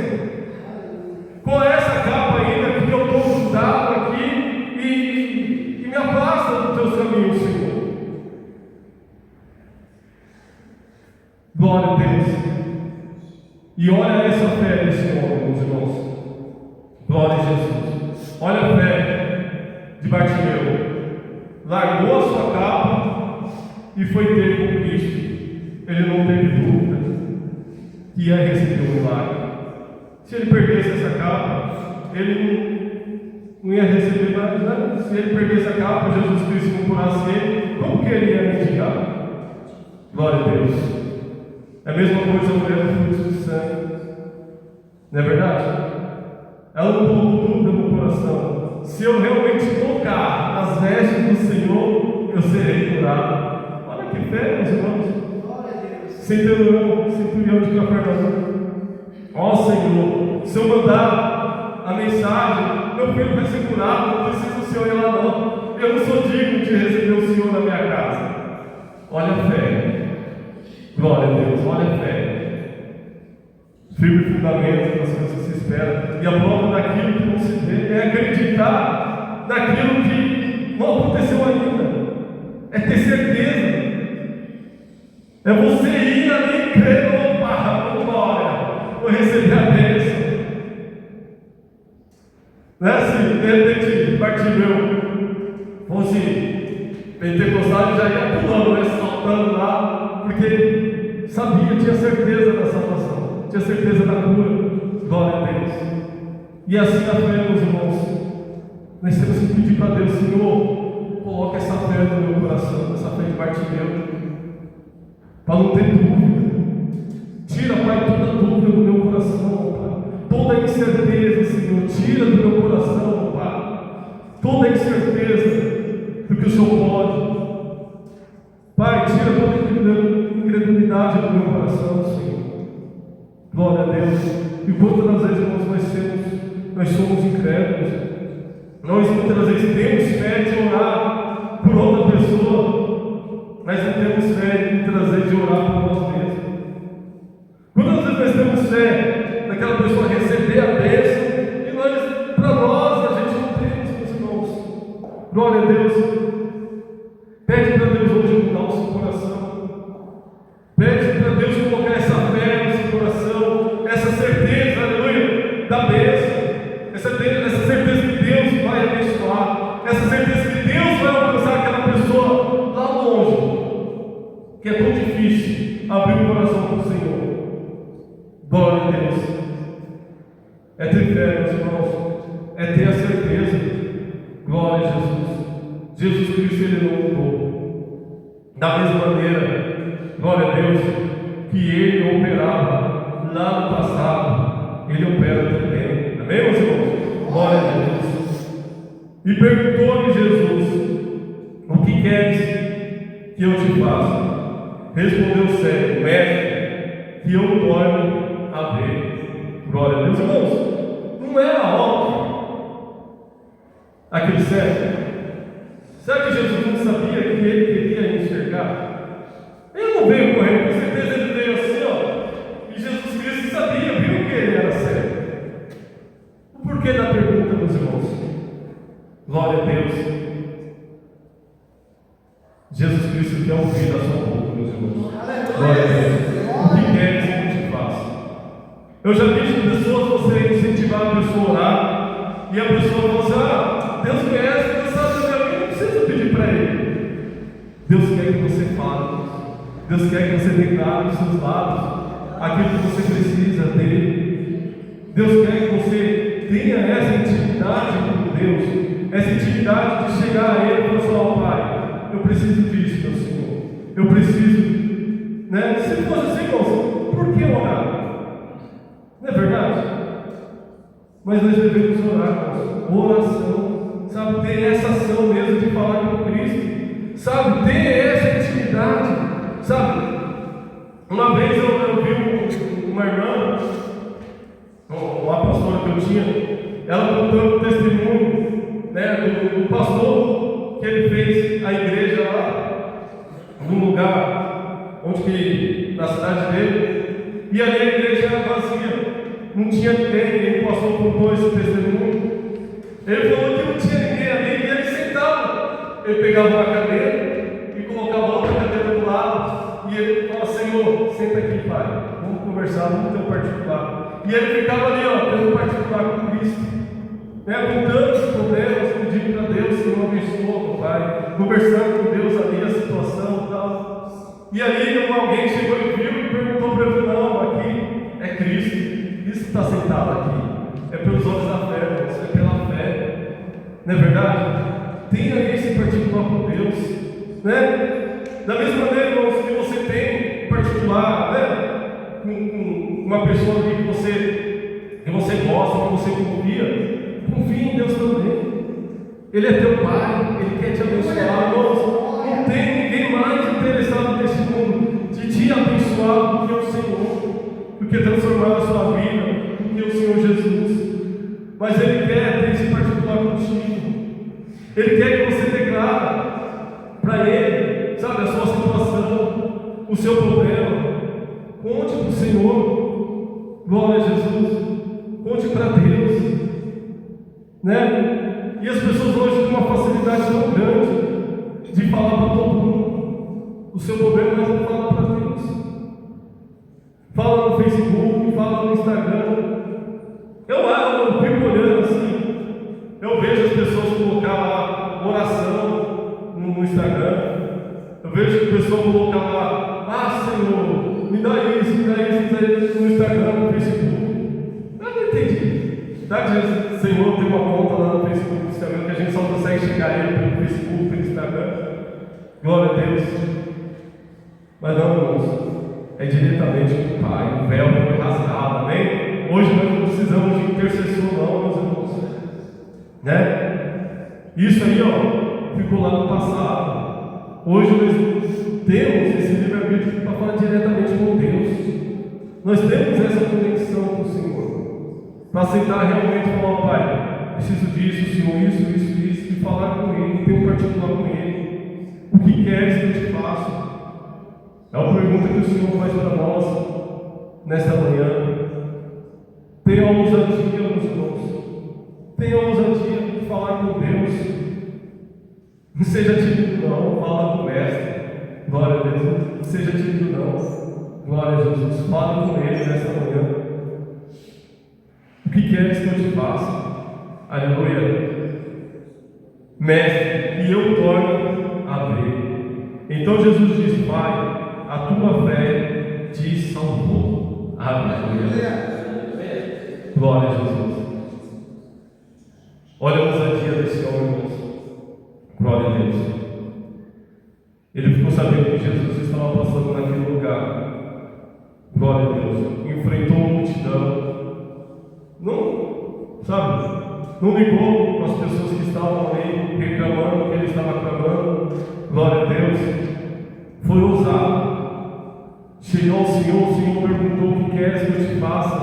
Qual é essa capa ainda que eu estou grudado aqui e me afasta dos teus caminhos, Senhor? Glória a Deus. E olha essa fé desse homem, meus irmãos. Glória a Jesus. Olha a fé de Bartimeu. Largou a sua capa e foi ter com Cristo. Ele não teve dúvida que ia receber o milagre. Se ele perdesse essa capa, ele não ia receber mais nada. Se ele perdesse a capa, Jesus Cristo não curasse ele, como que ele ia mendigar? Glória a Deus. É a mesma coisa a mulher do fluxo de sangue. Não é verdade? Ela não colocou dúvida no coração. Se eu realmente tocar nas vestes do Senhor, eu serei curado. Olha que fé, meus irmãos. Centurião de Cafarnaum. Ó Senhor, se eu mandar a mensagem, meu filho vai ser curado, não precisa do Senhor ir lá não. Eu não sou digno de receber o Senhor na minha casa. Olha a fé. Glória a Deus, olha a fé. Firme fundamento das coisas que se espera. E a prova daquilo que não se vê é acreditar naquilo que não aconteceu ainda. É ter certeza. É você ir ali e crer, opa, glória, vou receber a bênção. Não é assim, de repente, Bartimeu fosse pentecostal, já ia pulando, né, saltando lá, porque sabia, tinha certeza da salvação, tinha certeza da cura. Glória a Deus. E assim a fé, meus irmãos, nós temos que pedir para Deus: Senhor, coloca essa fé no meu coração, essa fé de Bartimeu, para não ter dúvida. Tira, Pai, toda dúvida do meu coração, Pai. Toda incerteza, Senhor, tira do meu coração, Pai. Toda incerteza do que o Senhor pode. Pai, tira toda incredulidade do meu coração, Senhor. Glória a Deus. E quantas vezes, irmãos, nós somos incrédulos. Nós muitas vezes temos fé de orar por outra pessoa, mas não temos fé muitas vezes de orar por nós mesmos. Quantas vezes nós temos fé daquela pessoa receber a bênção e nós, para nós, a gente não temos, meus irmãos. Glória a Deus. Pede para Deus hoje mudar o seu coração. Pede para Deus colocar essa fé no seu coração, essa certeza, aleluia, da bênção. Essa certeza que Deus vai abençoar, essa certeza que Deus vai alcançar aquela pessoa lá longe, que é tão difícil abrir o coração para o Senhor. Glória a Deus. É ter fé, meus irmãos, é ter a certeza. Glória a Jesus. Jesus Cristo, Ele não mudou. Da mesma maneira, glória a Deus, que Ele operava lá no passado, Ele opera também. Amém, meus irmãos? Glória a Jesus. E perguntou-lhe Jesus: o que queres que eu te faça? Respondeu o cego: mestre, que eu torne a ver. Glória a Deus. Irmãos, não era óbvio aquele cego? Será que Jesus não sabia que ele queria enxergar? Ele não veio correndo, com certeza ele veio assim, ó. E Jesus Cristo sabia, viu que ele era cego. O porquê da pergunta, meus irmãos? Glória a Deus. Jesus Cristo quer ouvir a sua boca, meus irmãos. Glória a Deus. O que queres que eu te faça? Eu já vi pessoas, você incentivar a pessoa a orar, e a pessoa fala assim: Deus conhece, Deus sabe o meu, não precisa pedir para Ele. Deus quer que você fale, Deus quer que você declare os seus lábios aquilo que você precisa dele. Deus quer que você tenha essa intimidade com Deus, essa intimidade de chegar a Ele e falar: Pai, eu preciso disso, meu Senhor, eu preciso, né? Se fosse assim, irmãos, por que orar? Não é verdade? Mas nós devemos orar, oração, sabe, ter essa ação mesmo de falar com Cristo, sabe, ter essa intimidade, sabe. Uma vez eu vi uma irmã, uma pastora que eu tinha, ela contando o testemunho, né, do pastor que ele fez a igreja lá, num lugar na cidade dele, e ali a igreja era vazia. Não tinha ninguém, ele passou por esse testemunho. Ele falou que não tinha ninguém ali, e ele sentava. Ele pegava uma cadeira e colocava outra cadeira do lado, e ele falava: Senhor, senta aqui, Pai, vamos conversar, vamos ter um particular. E ele ficava ali, tendo um particular com Cristo, né, com tantos problemas, pedindo para Deus: Senhor, abençoa, Pai, conversando com Deus ali a situação e tal. E aí alguém chegou e viu e perguntou para ele: não, aqui é Cristo. E Cristo está sentado aqui. É pelos olhos da fé, irmãos, é pela fé. Não é verdade? Tenha esse particular com Deus, né? Da mesma maneira, irmãos, que você tem particular, né? Com uma pessoa aqui que você gosta, que você confie em Deus também. Ele é teu Pai, Ele quer te abençoar, irmãos. Não tem ninguém mais interessado nesse mundo de te abençoar do que o Senhor, do que transformar a sua vida, do que o Senhor Jesus. Mas Ele quer ter esse particular contigo. Ele quer que você declare para Ele, sabe, a sua situação, o seu problema. Conte para o Senhor. Glória a Jesus. Conte para Deus, né? E as pessoas hoje têm uma facilidade tão grande de falar para todo mundo o seu problema, mas não fala para Deus. Fala no Facebook, fala no Instagram. Eu fico olhando assim, eu vejo as pessoas colocar lá oração no Instagram. Eu vejo que o pessoal colocar lá, Senhor, me dá isso no Instagram, no Facebook. Eu não entendi. Tá, Senhor, tem uma conta lá no Facebook, no Instagram, que a gente só consegue chegar ele pelo Facebook, pelo Instagram. Glória a Deus. Mas não, irmãos, é diretamente com o Pai. O véu foi rasgado, amém? Hoje nós não precisamos de intercessor, não, meus irmãos. Né? Isso aí, ficou lá no passado. Hoje nós temos esse livre-arbítrio para falar diretamente com Deus. Nós temos essa conexão com o Senhor. Para aceitar realmente e falar, Pai, preciso disso, Senhor, isso, e falar com Ele, ter um particular com Ele. O que queres que eu te faça? É uma pergunta que o Senhor faz para nós nesta manhã. Tenha a ousadia, meus irmãos. Tenha a ousadia de falar com Deus. Não seja tímido, não. Fala com o Mestre. Glória a Deus. Não seja tímido, não. Glória a Jesus. Fala com Ele nesta manhã. O que queres que eu te faça? Aleluia. Mestre, que eu torne a ver. Então Jesus diz, Pai, a tua fé te salvou. Aleluia. Glória a Jesus. Olha a ousadia desse homem, irmãos. Glória a Deus. Ele ficou sabendo que Jesus estava passando naquele lugar. Glória a Deus. Enfrentou a multidão. Não ligou para as pessoas que estavam ali reclamando, que ele estava clamando. Glória a Deus. Foi ousado. Chegou ao Senhor, o Senhor perguntou o que queres que eu te faça.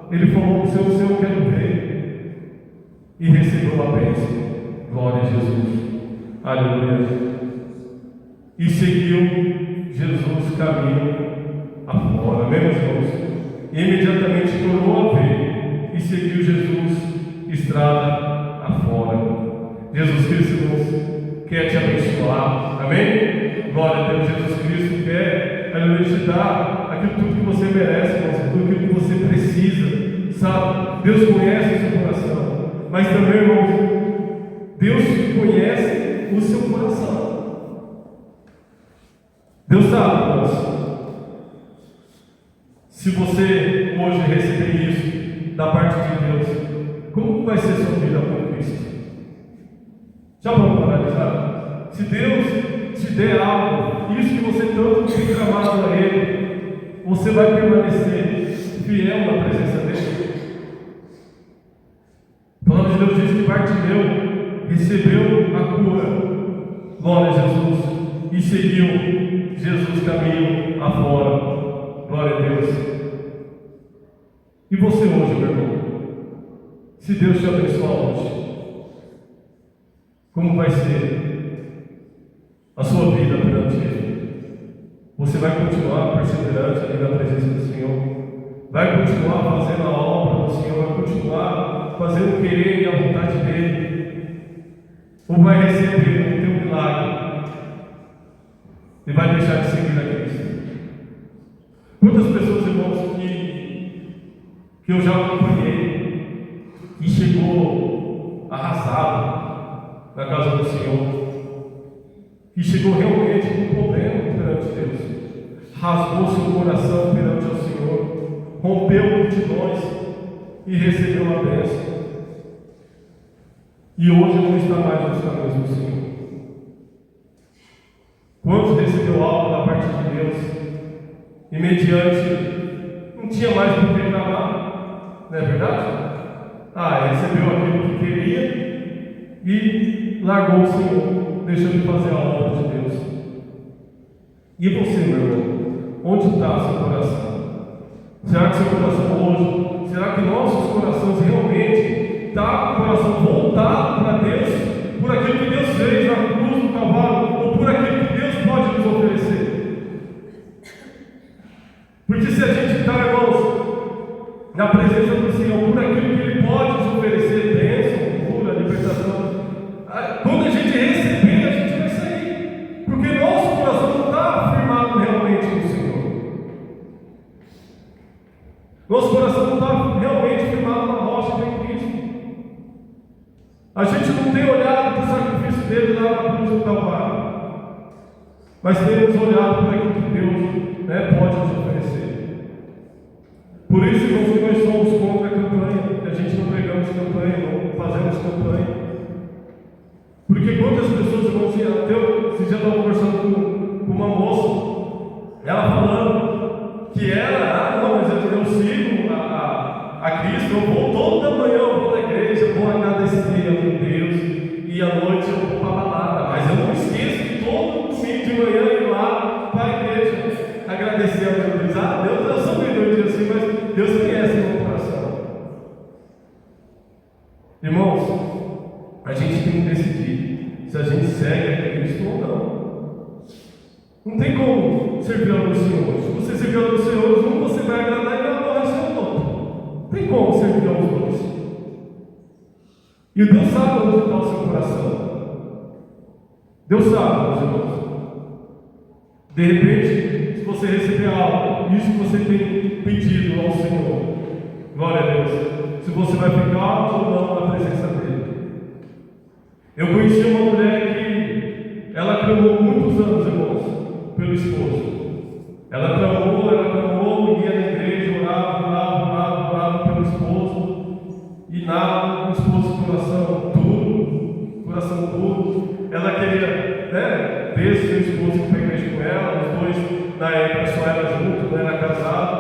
Ele falou: o Senhor, quero ver. E recebeu a bênção. Glória a Jesus. Aleluia. E seguiu Jesus caminho afora. Meus irmãos. E imediatamente tornou a ver. E seguiu Jesus estrada afora. Jesus Cristo, irmãos, quer te abençoar. Amém? Glória a Deus. Jesus Cristo quer, aleluia, te dar aquilo tudo que você merece, irmãos, tudo aquilo que você precisa. Sabe? Deus conhece o seu coração. Mas também, irmãos, Deus conhece o seu coração. Deus sabe, irmãos. Se você hoje receber isso da parte de Deus, como vai ser sua vida com Cristo? Já vamos analisar? Se Deus te der algo, isso que você tanto tem clamado a Ele, você vai permanecer fiel na presença dele. A palavra de Deus diz que Bartimeu recebeu a cura. Glória a Jesus. E seguiu Jesus caminho afora. Glória a Deus. E você hoje, meu irmão? Se Deus te abençoar hoje, como vai ser a sua vida perante Ele? Você vai continuar perseverante ali na presença do Senhor? Vai continuar fazendo a obra do Senhor? Vai continuar fazendo o querer e a vontade dEle? Ou vai receber o teu milagre e vai deixar de seguir a Cristo? Muitas pessoas, irmãos, que eu já acompanhei, e chegou arrasado na casa do Senhor, e chegou realmente com um problema perante Deus, rasgou seu coração perante o Senhor, rompeu multidões, e recebeu a bênção. E hoje não está mais nos caminhos do Senhor. Quantos recebeu algo da parte de Deus e mediante não tinha mais por que reclamar? Não é verdade? Recebeu aquilo que queria e largou o Senhor, deixou de fazer a obra de Deus. E você, meu irmão, onde está seu coração? Será que seu coração hoje, será que nossos corações realmente estão com o coração voltado para Deus, por aquilo que Deus fez na cruz do Calvário, ou por aquilo que Deus pode nos oferecer? Porque se a gente está, irmãos, na presença do Senhor, por aquilo que Ele pode nos oferecer, bênção, cura, libertação, quando a gente receber, a gente vai sair, porque nosso coração não está firmado realmente no Senhor. Nosso coração não está realmente firmado na rocha de Cristo. A gente não tem olhado para o sacrifício dele lá na cruz do Calvário, mas temos olhado para aquilo que Deus pode nos oferecer. Por isso, irmãos, que nós somos contra a campanha, que a gente não pregamos campanha, não fazemos campanha. Porque quantas pessoas, irmãos, esse dia eu estava conversando com uma moça, ela falando que mas eu sigo a Cristo, eu vou toda manhã, eu vou na igreja, vou agradecer a Deus, e à noite eu vou para a balada, mas eu não esqueço de todo domingo de manhã ir lá para a igreja, agradecer a Deus. Deus, eu sou meio doido assim, mas Deus conhece o meu coração. Irmãos, a gente tem que decidir se a gente segue a Cristo ou não. Não tem como servir ao Senhor. Se você servir ao Senhor, um você vai agradar e vai aborrecer o outro. Não tem como servir aos dois. E Deus sabe onde está o seu coração. Deus sabe, meus irmãos. De repente, se você receber algo, isso que você tem pedido ao Senhor, glória a Deus, se você vai ficar ou não na presença dele. Eu conheci uma mulher que ela clamou muitos anos, irmãos, pelo esposo. Ela clamou, ia na igreja, orava pelo esposo, e nada, o esposo com coração duro. Ela queria, ver seu esposo ir para a igreja com ela, os dois, na época, só era junto, não era casado.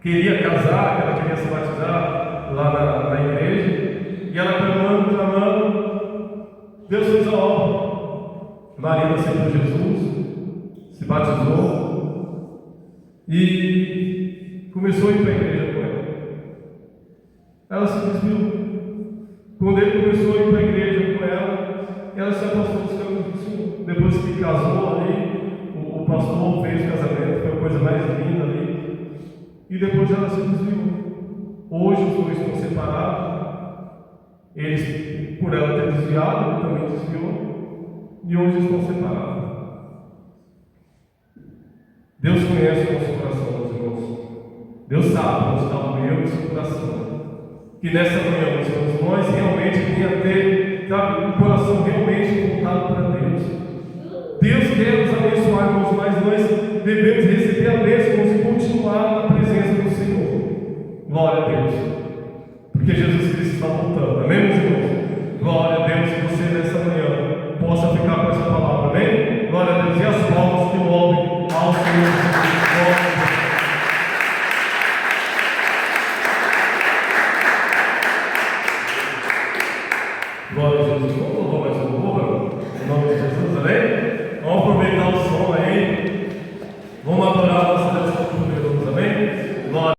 Queria casar, ela queria se batizar lá na igreja, e ela clamando, Deus fez a obra. Maria aceitou Jesus, se batizou e começou a ir para a igreja com ela. Ela se desviou. Quando ele começou a ir para a igreja com ela se afastou dos caminhos do Senhor. Depois que casou ali, o pastor fez o casamento, foi a coisa mais linda ali. E depois ela se desviou. Hoje os dois estão separados. Eles, por ela ter desviado, ele também desviou. E hoje estão separados. Deus conhece o nosso coração, meus irmãos. Deus sabe onde está o meu e o seu coração. Que nessa manhã, meus irmãos, nós realmente venhamos a ter um coração realmente voltado para Deus. Deus quer nos abençoar, irmãos, mas nós devemos receber a bênção e continuar na presença do Senhor. Glória a Deus. Porque Jesus Cristo está voltando. Amém, meus irmãos? Glória a Deus que você nessa manhã possa ficar com essa palavra. Amém? Glória a Deus. E as palmas que louvem ao Senhor. Glória a Deus. Glória a Jesus. Vamos louvar mais um pouco, em nome de Jesus, amém? Vamos aproveitar o som aí. Vamos adorar